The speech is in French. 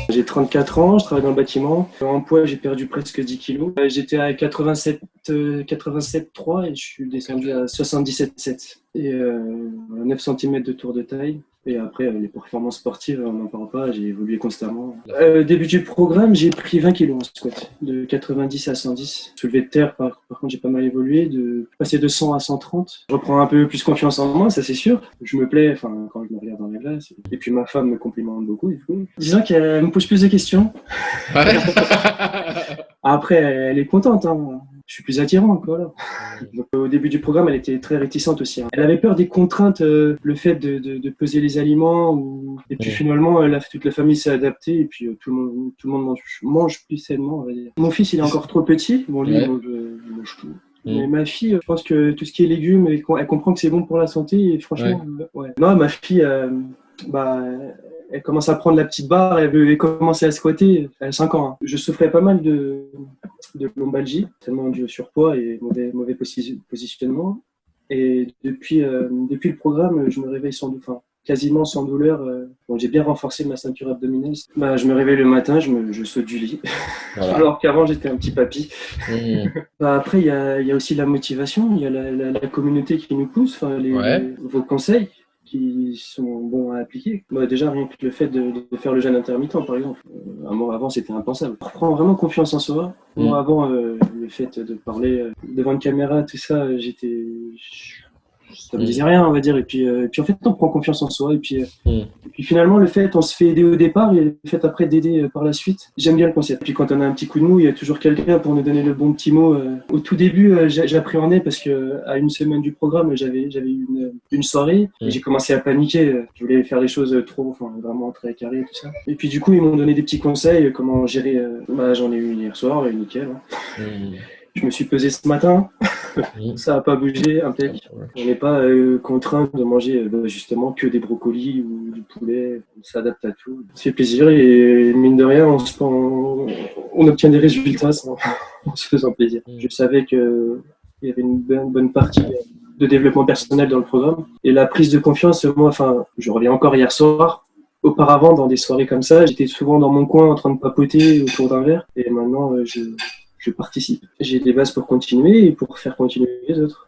J'ai 34 ans, je travaille dans le bâtiment. En poids, j'ai perdu presque 10 kilos. J'étais à 87,3 et je suis descendu à 77,7. Et 9 cm de tour de taille. Et après, les performances sportives, on n'en parle pas, j'ai évolué constamment. Début du programme, j'ai pris 20 kilos en squat, de 90 à 110. Soulevé de terre, par contre, j'ai pas mal évolué, de passer de 100 à 130. Je reprends un peu plus confiance en moi, ça c'est sûr. Je me plais, quand je me regarde dans la glace. Et puis ma femme me complimente beaucoup, du coup. Disons qu'elle me pose plus de questions. Ouais. Après, elle est contente, hein. Je suis plus attirant, quoi. Là. Donc, au début du programme, elle était très réticente aussi. Hein. Elle avait peur des contraintes, le fait de peser les aliments. Et puis finalement, toute la famille s'est adaptée et puis tout le monde mange plus sainement, on va dire. Mon fils, il est encore trop petit. Bon, lui, il mange tout. Mais ma fille, je pense que tout ce qui est légumes, elle comprend que c'est bon pour la santé. Et franchement, ouais. Non, ma fille, elle commence à prendre la petite barre, elle veut commencer à squatter. Elle a 5 ans. Hein. Je souffrais pas mal de lombalgie, tellement dû au surpoids et mauvais positionnement. Et depuis le programme, je me réveille quasiment sans douleur. Bon, j'ai bien renforcé ma ceinture abdominale. Je me réveille le matin, je saute du lit. Voilà. Alors qu'avant, j'étais un petit papy. Après, il y a aussi la motivation, il y a la communauté qui nous pousse, vos conseils qui sont bons à appliquer. Déjà, rien que le fait de faire le jeûne intermittent, par exemple. Un mois avant, c'était impensable. On reprend vraiment confiance en soi. Moi, avant, le fait de parler devant une caméra, tout ça, ça me disait rien, on va dire. Et puis en fait, on prend confiance en soi. Et puis finalement, on se fait aider au départ et le fait après d'aider par la suite. J'aime bien le concept. Puis quand on a un petit coup de mou, il y a toujours quelqu'un pour nous donner le bon petit mot. Au tout début, j'appréhendais parce que à une semaine du programme, j'avais eu une soirée et j'ai commencé à paniquer. Je voulais faire les choses vraiment très carré, tout ça. Et puis du coup, ils m'ont donné des petits conseils, comment gérer. J'en ai eu une hier soir, nickel. Hein. Je me suis pesé ce matin, ça n'a pas bougé, impec. On n'est pas contraint de manger justement que des brocolis ou du poulet, on s'adapte à tout. Ça fait plaisir et mine de rien, on obtient des résultats en se faisant plaisir. Je savais qu'il y avait une bonne partie de développement personnel dans le programme. Et la prise de confiance, moi, je reviens encore hier soir. Auparavant, dans des soirées comme ça, j'étais souvent dans mon coin en train de papoter autour d'un verre. Et maintenant, je participe. J'ai des bases pour continuer et pour faire continuer les autres.